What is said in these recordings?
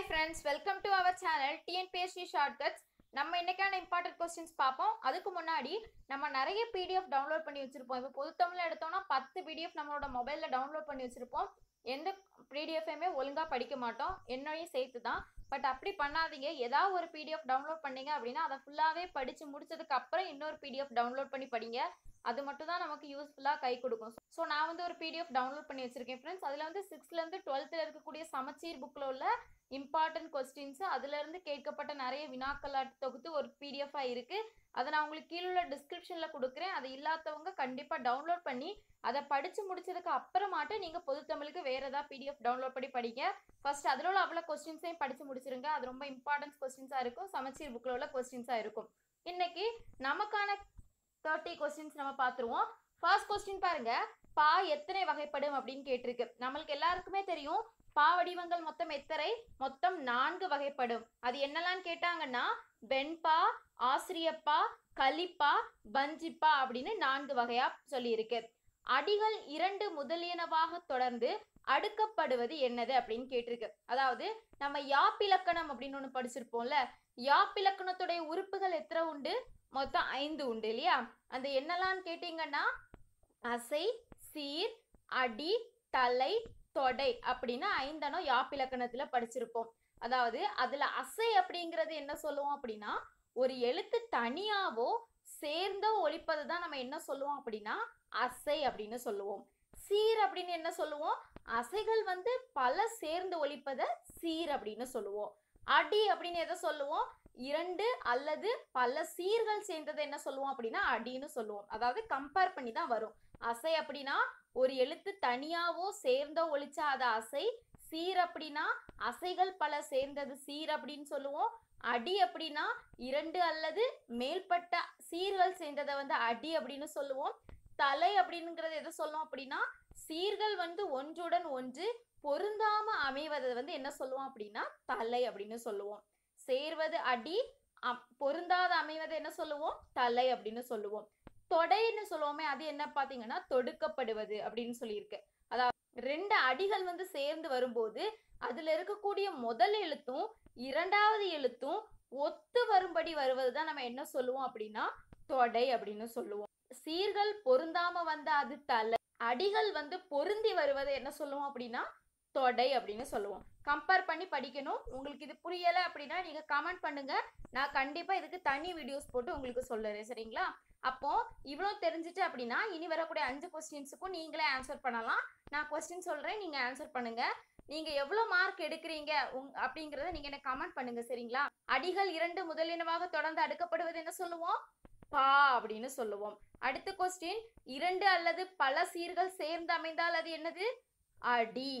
Hi friends, welcome to our channel TNPSC Shortcuts. நம்ம இன்னைக்கான important questions பார்ப்போம். அதுக்கு முன்னாடி நம்ம நிறைய PDF டவுன்லோட் பண்ணி வச்சிருப்போம். இப்போ பொது தமிழ்ல எடுத்தோம்னா 10 PDF நம்மளோட மொபைல்ல டவுன்லோட் பண்ணி வச்சிருப்போம். எந்த PDFமே ஒழுங்கா படிக்க மாட்டோம், என்னையும் சேர்த்து தான். பட் அப்படி பண்ணாதீங்க. ஏதாவது ஒரு PDF டவுன்லோட் பண்ணீங்க அப்படின்னா அதை ஃபுல்லாவே படிச்சு முடிச்சதுக்கு அப்புறம் இன்னொரு PDF டவுன்லோட் பண்ணி படிங்க. அது மட்டும் தான் நமக்கு யூஸ்ஃபுல்லா கை கொடுக்கும். ஸோ நான் வந்து ஒரு PDF டவுன்லோட் பண்ணி வச்சிருக்கேன் ஃப்ரெண்ட்ஸ். அதுல வந்து 6th இருந்து 12th இருக்கக்கூடிய சமச்சீர் புக்ல உள்ள இம்பார்ட்டன்ட் கொஸ்டின்ஸ், அதுல இருந்து கேட்கப்பட்ட நிறைய வினாக்கள் தொகுத்து ஒரு PDF இருக்கு. அதை நான் உங்களுக்கு கீழே உள்ள டிஸ்கிரிப்ஷன்ல கொடுக்குறேன். அது இல்லாதவங்க கண்டிப்பா டவுன்லோட் பண்ணி அதை படிச்சு முடிச்சதுக்கு அப்புறமாட்டு நீங்க பொது தமிழுக்கு வேற ஏதாவது PDF டவுன்லோட் பண்ணி படிங்க. ஃபர்ஸ்ட் அதுல உள்ள அவ்வளவு கொஸ்டின்ஸையும் படிச்சு முடிச்சிருங்க. அது ரொம்ப இம்பார்ட்டன்ட் கொஸ்டின்ஸா இருக்கும், சமச்சீர் புக்ல உள்ள கொஸ்டின்ஸா இருக்கும். இன்னைக்கு நமக்கான 30 கொஸ்டின்ஸ் நம்ம பார்த்துருவோம். ஃபர்ஸ்ட் கொஸ்டின் பாருங்க, பா எத்தனை வகைப்படும் அப்படின்னு கேட்டிருக்கு. நம்மளுக்கு எல்லாருக்குமே தெரியும் பா வடிவங்கள் மொத்தம் எத்தனை, மொத்தம் 4 வகைப்படும். அது என்னெல்லாம் கேட்டாங்கன்னா வெண்பா, ஆசிரியப்பா, கலிப்பா, பஞ்சிப்பா அப்படின்னு 4 வகையா சொல்லியிருக்கு. அடிகள் 2 முதலியனவாக தொடர்ந்து அடுக்கப்படுவது என்னது அப்படின்னு கேட்டிருக்கு. அதாவது நம்ம யாப்பிலக்கணம் அப்படின்னு ஒண்ணு படிச்சிருப்போம்ல, யாப்பிலக்கணத்துடைய உறுப்புகள் எத்தனை உண்டு, மொத்தம் 5 உண்டு இல்லையா. அந்த என்னெல்லாம் கேட்டீங்கன்னா அசை, சீர், அடி, தலை, தொடை அப்படின்னு 5 யாப்பிலக்கணத்துல படிச்சிருப்போம். அதாவது அதுல அசை அப்படிங்கிறது என்ன சொல்லுவோம் அப்படின்னா, ஒரு எழுத்து தனியாவோ சேர்ந்தோ ஒலிப்பது தான் நம்ம என்ன சொல்லுவோம் அப்படின்னா அசை அப்படின்னு சொல்லுவோம். சீர் அப்படின்னு என்ன சொல்லுவோம், அசைகள் வந்து பல சேர்ந்து ஒலிப்பதை சீர் அப்படின்னு சொல்லுவோம். அடி அப்படின்னு எதை சொல்லுவோம், 2 அல்லது பல சீர்கள் சேர்ந்ததை என்ன சொல்லுவோம் அப்படின்னா அடின்னு சொல்லுவோம். அதாவது கம்பேர் பண்ணி தான் வரும். அசை அப்படின்னா ஒரு எழுத்து தனியாவோ சேர்ந்தோ ஒலிச்சா அது அசை. சீர் அப்படின்னா அசைகள் பல சேர்ந்தது சீர் அப்படின்னு சொல்லுவோம். அடி அப்படின்னா 2 அல்லது மேற்பட்ட சீர்கள் சேர்ந்ததை வந்து அடி அப்படின்னு சொல்லுவோம். தலை அப்படிங்கிறது எதை சொல்லுவோம் அப்படின்னா சீர்கள் வந்து ஒன்றுடன் ஒன்று பொருந்தாம அமைவதை வந்து என்ன சொல்லுவோம் அப்படின்னா தலை அப்படின்னு சொல்லுவோம். சேர்வது அடி, பொருந்தாத அமைவதை என்ன சொல்லுவோம் தலை அப்படின்னு சொல்லுவோம். தொடைன்னு சொல்லுவோமே, அது என்ன பாத்தீங்கன்னா தொடுக்கப்படுவது அப்படின்னு சொல்லியிருக்கு. அதாவது 2 அடிகள் வந்து சேர்ந்து வரும்போது அதுல இருக்கக்கூடிய முதல் எழுத்தும் இரண்டாவது எழுத்தும் ஒத்து வரும்படி வருவதுதான் நம்ம என்ன சொல்லுவோம் அப்படின்னா தொடை அப்படின்னு சொல்லுவோம். சீர்கள் பொருந்தாம வந்த அது தலை, அடிகள் வந்து பொருந்தி வருவதை என்ன சொல்லுவோம் அப்படின்னா தொடை அப்படின்னு சொல்லுவோம். கம்பேர் பண்ணி படிக்கணும். உங்களுக்கு இது புரியல அப்படின்னா நீங்க கமெண்ட் பண்ணுங்க, நான் கண்டிப்பா இதுக்கு தனி வீடியோஸ் போட்டு உங்களுக்கு சொல்லுறேன், சரிங்களா. அப்போ இவ்வளவு தெரிஞ்சுட்டு அப்படின்னா இனி வரக்கூடிய 5 கொஸ்டின்ஸுக்கும் நீங்களே ஆன்சர் பண்ணலாம். நான் கொஸ்டின் சொல்றேன், நீங்க ஆன்சர் பண்ணுங்க. நீங்க எவ்வளவு மார்க் எடுக்கிறீங்க அப்படிங்கறத நீங்க எனக்கு கமெண்ட் பண்ணுங்க, சரிங்களா. அடிகள் 2 முதலினவாக தொடர்ந்து அடுக்கப்படுவது என்ன சொல்லுவோம், பா அப்படின்னு சொல்லுவோம். அடுத்த கொஸ்டின், 2 அல்லது பல சீர்கள் சேர்ந்து அமைந்தால் அது என்னது, அடி.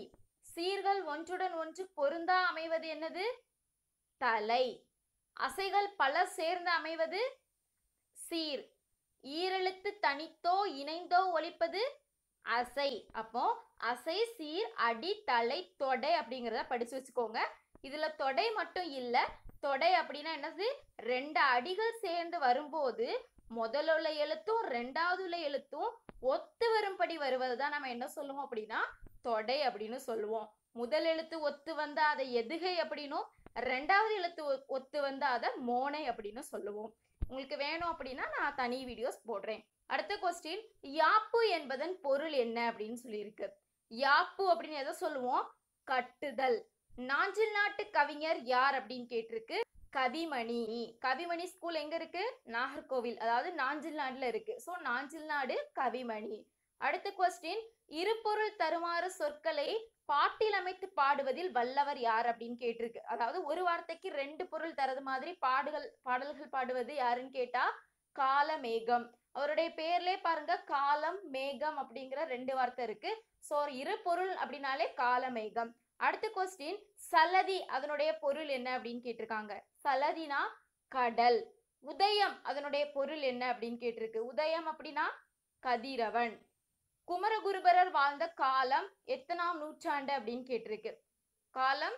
சீர்கள் ஒன்றுடன் ஒன்று பொருந்தா அமைவது என்னது, தலை. அசைகள் பல சேர்ந்து அமைவது சீர். ஈரெழுத்து தனித்தோ இணைந்தோ ஒலிப்பது அசை. அப்போ அசை, சீர், அடி, தலை, தொடை அப்படிங்கிறத படிச்சு வச்சுக்கோங்க. இதுல தொடை மட்டும் இல்ல, தொடை அப்படின்னா என்னது, 2 அடிகள் சேர்ந்து வரும்போது முதலுள்ள எழுத்தும் இரண்டாவது உள்ள எழுத்தும் ஒத்து வரும்படி வருவதுதான் நம்ம என்ன சொல்லுவோம் அப்படின்னா தொடை அப்படின்னு சொல்லுவோம். முதல் எழுத்து ஒத்து வந்தா அதை எதுகை அப்படின்னும், இரண்டாவது எழுத்து ஒத்து வந்தா அதை மோனை அப்படின்னு சொல்லுவோம். உங்களுக்கு வேணும் அப்படின்னா நான் தனி வீடியோஸ் போடுறேன். அடுத்த கொஸ்டின், யாப்பு என்பதன் பொருள் என்ன அப்படின்னு சொல்லியிருக்கு. யாப்பு அப்படின்னு எதை சொல்லுவோம், கட்டுதல். நாஞ்சில் நாட்டு கவிஞர் யார் அப்படின்னு கேட்டிருக்கு. கவிமணி. கவிமணி ஸ்கூல் எங்க இருக்கு, நாகர்கோவில், அதாவது நாஞ்சில் நாடுல இருக்கு. ஸோ நாஞ்சில் நாடு கவிமணி. அடுத்த கொஸ்டின், இருபொருள் தருமாறு சொற்களை பாட்டில் அமைத்து பாடுவதில் வல்லவர் யார் அப்படின்னு கேட்டிருக்கு. அதாவது ஒரு வார்த்தைக்கு 2 பொருள் தரது மாதிரி பாடல்கள் பாடுவது யாருன்னு கேட்டா காலமேகம். அவருடைய பேர்லயே பாருங்க காலம் மேகம் அப்படிங்கிற 2 வார்த்தை இருக்கு. ஸோ இரு பொருள் அப்படின்னாலே காலமேகம். அடுத்த கொஸ்டின், சலதி அதனுடைய பொருள் என்ன அப்படின்னு கேட்டிருக்காங்க. சலதினா கடல். உதயம் அதனுடைய பொருள் என்ன அப்படின்னு கேட்டிருக்கு. உதயம் அப்படின்னா கதிரவன். குமரகுருபரர் வாழ்ந்த காலம் எத்தனாம் நூற்றாண்டு அப்படின்னு கேட்டிருக்கு. காலம்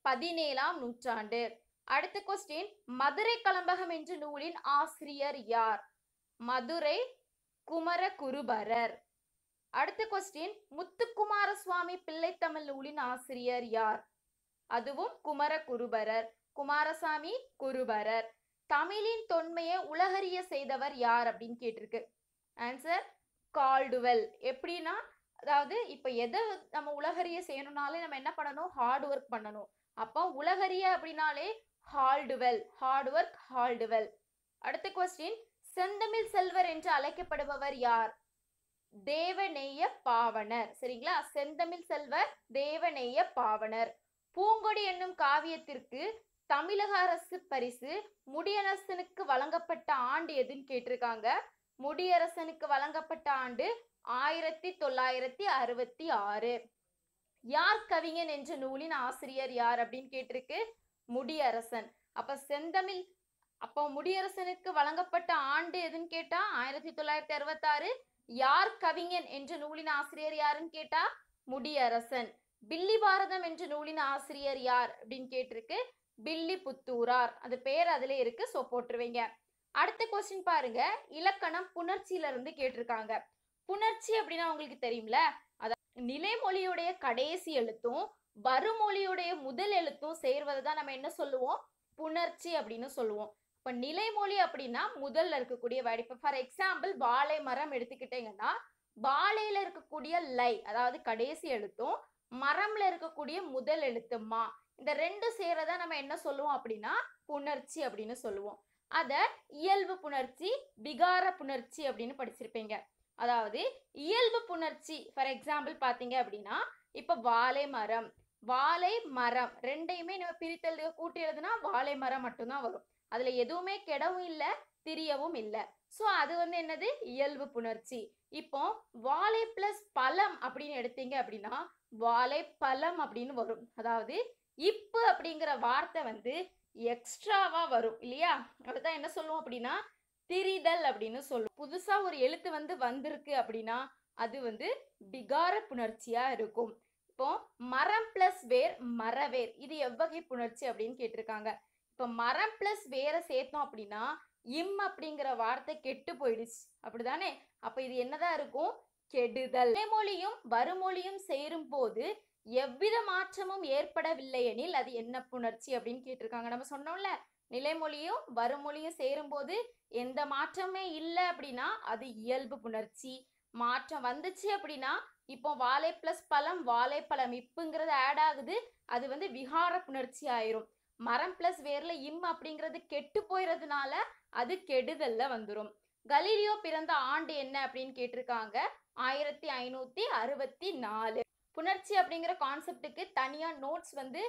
17ஆம் நூற்றாண்டு. அடுத்த கொஸ்டின், மதுரை கலம்பகம் என்ற நூலின் ஆசிரியர் யார். மதுரை குமரகுருபரர். அடுத்த கொஸ்டின், முத்துக்குமார சுவாமி பிள்ளைத்தமிழ் நூலின் ஆசிரியர் யார். அதுவும் குமர குருபரர். குமாரசாமி குருபரர். தமிழின் தொன்மையை உலகறிய செய்தவர் யார் அப்படின்னு கேட்டிருக்கு. Answer Caldwell. எப்படின்னா, அதாவது இப்ப எதை நம்ம உலகறிய செய்யணும்னாலே நம்ம என்ன பண்ணணும், ஹார்ட் ஒர்க் பண்ணணும். அப்போ உலகறிய அப்படின்னாலே ஹால்டுவெல், ஹார்ட் ஒர்க் ஹால்டுவெல். அடுத்த கொஸ்டின், செந்தமிழ் செல்வர் என்று அழைக்கப்படுபவர் யார்? தேவநேய பாவனர். சரிங்களா, செந்தமிழ் செல்வர் தேவநேய பாவனர். பூங்கொடி என்னும் காவியத்திற்கு தமிழக அரசு பரிசு முடியரசனுக்கு வழங்கப்பட்ட ஆண்டு எதுன்னு கேட்டிருக்காங்க. முடியரசனுக்கு வழங்கப்பட்ட ஆண்டு 1966. யார் கவிஞன் என்ற நூலின் ஆசிரியர் யார் அப்படின்னு கேட்டிருக்கு. முடியரசன். அப்போ முடியரசனுக்கு வழங்கப்பட்ட ஆண்டு எதுன்னு கேட்டா 1966. யார் கவிஞன் என்ற நூலின் ஆசிரியர் யாருன்னு கேட்டா முடியரசன். பில்லி பாரதம் என்ற நூலின் ஆசிரியர் யார் அப்படின்னு கேட்டிருக்கு. பில்லி புத்தூரார். அது பேர் அதுல இருக்கு, சோ போட்டுருவீங்க. அடுத்த கொஸ்டின் பாருங்க, இலக்கணம் புணர்ச்சியில இருந்து கேட்டிருக்காங்க. புணர்ச்சி அப்படின்னா உங்களுக்கு தெரியும்ல, அதாவது நிலைமொழியுடைய கடைசி எழுத்தும் வருமொழியுடைய முதல் எழுத்தும் சேர்வதை தான் நம்ம என்ன சொல்லுவோம், புணர்ச்சி அப்படின்னு சொல்லுவோம். இப்ப நிலைமொழி அப்படின்னா முதல்ல இருக்கக்கூடிய வேர்டு. இப்ப ஃபார் எக்ஸாம்பிள் வாழை மரம் எடுத்துக்கிட்டீங்கன்னா, வாழையில இருக்கக்கூடிய லை அதாவது கடைசி எழுத்தும் மரம்ல இருக்கக்கூடிய முதல் எழுத்து மா, இந்த ரெண்டு சேரதை நம்ம என்ன சொல்லுவோம் அப்படின்னா புணர்ச்சி அப்படின்னு சொல்லுவோம். அத இயல்பு புணர்ச்சி, விகார புணர்ச்சி அப்படின்னு படிச்சிருப்பீங்க. அதாவது இயல்பு புணர்ச்சி ஃபார் எக்ஸாம்பிள் பாத்தீங்க அப்படின்னா, இப்ப வாழை மரம், வாழை மரம் ரெண்டையுமே நம்ம பிரித்தெழுத கூட்டி எழுதுனா வாழை மரம் மட்டும்தான் வரும். அதுல எதுவுமே கெடவும் இல்லை, திரியவும் இல்லை. ஸோ அது வந்து என்னது, இயல்பு புணர்ச்சி. இப்போ வாழை பிளஸ் பழம் அப்படின்னு எடுத்தீங்க அப்படின்னா வாழை பழம் அப்படின்னு வரும். அதாவது இப்பு அப்படிங்கிற வார்த்தை வந்து எக்ஸ்ட்ராவா வரும் இல்லையா, அதுதான் என்ன சொல்லுவோம் அப்படின்னா திரிதல் அப்படின்னு சொல்லுவோம். புதுசா ஒரு எழுத்து வந்து வந்திருக்கு அப்படின்னா அது வந்து விகார புணர்ச்சியா இருக்கும். இப்போ மரம் பிளஸ் வேர் மரவேர், இது எவ்வகை புணர்ச்சி அப்படின்னு கேட்டிருக்காங்க. இப்போ மரம் பிளஸ் வேரை சேர்த்தோம் அப்படின்னா இம் அப்படிங்கிற வார்த்தை கெட்டு போயிடுச்சு அப்படிதானே, அப்ப இது என்னதான் இருக்கும், கெடுதல். நிலைமொழியும் வருமொழியும் சேரும் போது எவ்வித மாற்றமும் ஏற்படவில்லை எனில் அது என்ன புணர்ச்சி அப்படின்னு கேட்டிருக்காங்க. நம்ம சொன்னோம்ல, நிலைமொழியும் வருமொழியும் சேரும் போது எந்த மாற்றமே இல்லை அப்படின்னா அது இயல்பு புணர்ச்சி. மாற்றம் வந்துச்சு அப்படின்னா, இப்போ வாழை பிளஸ் பழம் வாழைப்பழம் இப்புங்கிறது ஆட் ஆகுது, அது வந்து விகார புணர்ச்சி ஆயிரும். மரம் பிளஸ் வேர்ல இம் அப்படிங்கிறது கெட்டு போயிறதுனால அது கெடுதல்ல வந்துடும். கலீலியோ பிறந்த ஆண்டு என்ன அப்படின்னு கேட்டிருக்காங்க. 1564. புணர்ச்சி அப்படிங்கிற கான்செப்டுக்கு தனியா நோட்ஸ் வந்து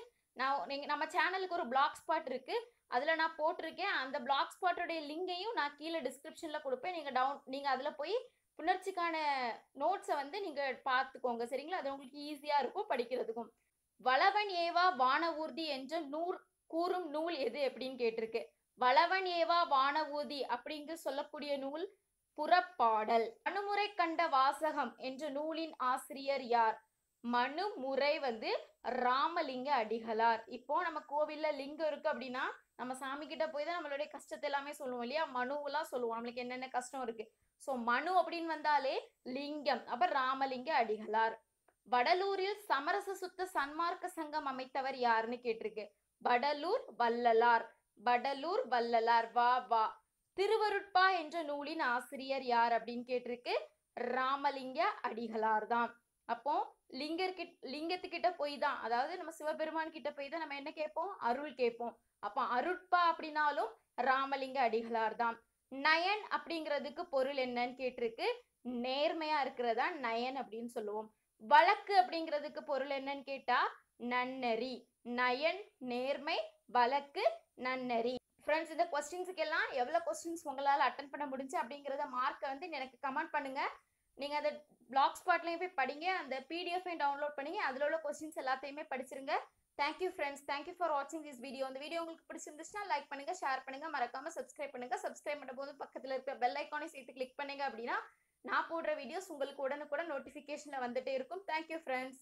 நம்ம சேனலுக்கு ஒரு பிளாக் ஸ்பாட் இருக்கு, அதுல நான் போட்டிருக்கேன். அந்த பிளாக் ஸ்பாட்டோடைய லிங்கையும் நான் கீழே டிஸ்கிரிப்ஷன்ல கொடுப்பேன். நீங்க அதுல போய் புணர்ச்சிக்கான நோட்ஸை வந்து நீங்க பார்த்துக்கோங்க. சரிங்களா, அது உங்களுக்கு ஈஸியா இருக்கும் படிக்கிறதுக்கும். வளவன் ஏவா வான ஊர்தி என்ற கூறும் நூல் எது அப்படின்னு கேட்டிருக்கு. வளவன் ஏவா வான ஊர்தி அப்படிங்க சொல்லக்கூடிய நூல் புறப்பாடல். மனுமுறை கண்ட வாசகம் என்ற நூலின் ஆசிரியர் யார்? மனுமுறை வந்து ராமலிங்க அடிகளார். இப்போ நம்ம கோவில்ல லிங்கம் இருக்கு அப்படின்னா நம்ம சாமி கிட்ட போய் தான் நம்மளுடைய கஷ்டத்தை எல்லாமே சொல்லுவோம் இல்லையா, மனுவெல்லாம் சொல்லுவோம் நம்மளுக்கு என்னென்ன கஷ்டம் இருக்கு. ஸோ மனு அப்படின்னு வந்தாலே லிங்கம், அப்ப ராமலிங்க அடிகளார். வடலூரில் சமரச சுத்த சன்மார்க்க சங்கம் அமைத்தவர் யாருன்னு கேட்டிருக்கு. வடலூர் வள்ளலார். வடலூர் வள்ளலார். வா வா. திருவருட்பா என்ற நூலின் ஆசிரியர் யார் அப்படின்னு கேட்டிருக்கு. ராமலிங்க அடிகளார் தான். அப்போ லிங்கத்துக்கிட்ட போய் தான், அதாவது நம்ம சிவபெருமான் கிட்ட போய் தான் நம்ம என்ன கேட்போம், அருள் கேட்போம். அப்போ அருட்பா அப்படின்னாலும் ராமலிங்க அடிகளார் தான். நயன் அப்படிங்கிறதுக்கு பொருள் என்னன்னு கேட்டிருக்கு. நேர்மையா இருக்கிறதா நயன் அப்படின்னு சொல்லுவோம். வழக்கு அப்படிங்கிறதுக்கு பொருள் என்னன்னு கேட்டா நன்னெறி. நயன் நேர்மை, வழக்கு நன்னெறி. ஃப்ரெண்ட்ஸ், இந்த கொஸ்டின்ஸுக்கு எல்லாம் எவ்வளவு கொஸ்டின்ஸ் உங்களால அட்டன் பண்ண முடிஞ்சு அப்படிங்கிறத மார்க்கை வந்து எனக்கு கமெண்ட் பண்ணுங்க. நீங்க அதை பிளாக் ஸ்பாட்லயும் போய் படிங்க, அந்த பிடிஎஃப் டவுன்லோட் பண்ணி அதுல உள்ள கொஸ்டின்ஸ் எல்லாத்தையுமே படிச்சிருங்க. தேங்க்யூ ஃப்ரெண்ட்ஸ், தேங்க்யூ ஃபார் வாட்சிங் திஸ் வீடியோ. இந்த வீடியோ உங்களுக்கு பிடிச்சிருந்துச்சுன்னா லைக் பண்ணுங்க, ஷேர் பண்ணுங்க, மறக்காம சப்ஸ்கிரைப் பண்ணுங்க. சப்ஸ்கிரைப் பண்ண போது பக்கத்துல இருக்க பெல் ஐக்கானை சேர்த்து கிளிக் பண்ணுங்க அப்படின்னா நான் போடுற வீடியோஸ் உங்களுக்கு உடனுக்குடன் நோட்டிபிகேஷன்ல வந்துட்டே இருக்கும். Thank you friends.